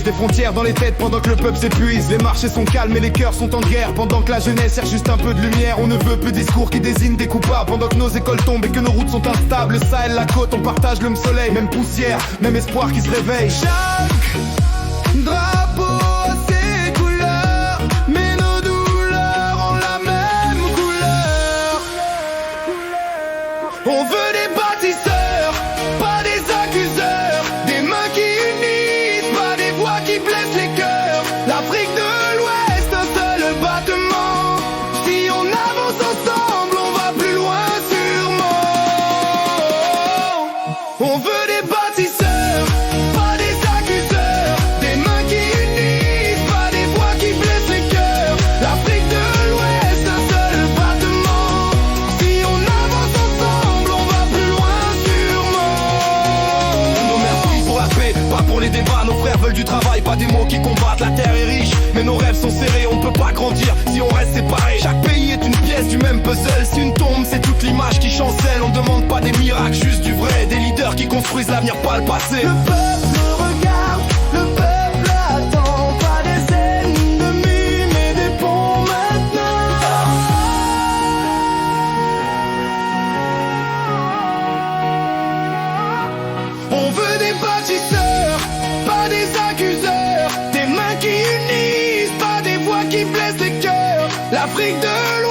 des frontières dans les têtes pendant que le peuple s'épuise. Les marchés sont calmes et les cœurs sont en guerre, pendant que la jeunesse cherche juste un peu de lumière. On ne veut plus discours qui désignent des coupables, pendant que nos écoles tombent et que nos routes sont instables. Le Sahel, la côte, on partage le même soleil, même poussière, même espoir qui se réveille. Chaque drapeau a ses couleurs, mais nos douleurs ont la même couleur. On veut des bâtisseurs, pas des accuseurs, des mains qui unissent, pas des voix qui blessent les cœurs. L'Afrique de l'Ouest, un seul battement. Si on avance ensemble, on va plus loin sûrement. On veut des bâtisseurs, pas des accuseurs, des mains qui unissent, pas des voix qui blessent les cœurs. L'Afrique de l'Ouest, un seul battement. Si on avance ensemble, on va plus loin sûrement. Nos merci pour la paix, pas pour les débats. Nos frères veulent du travail, pas des mots qui combattent. La terre est riche, mais nos rêves sont serrés. On ne peut pas grandir si on reste séparés. Chaque pays est une pièce du même puzzle. Si une tombe, c'est toute l'image qui chancelle. On demande pas des miracles, juste du vrai. Des leaders qui construisent l'avenir, pas le passé. Le peuple regarde, le peuple attend. Pas des ennemis, mais des ponts maintenant. On veut des bâtisseurs, pas des accuseurs, des mains qui unissent, pas des voix qui blessent les cœurs. L'Afrique de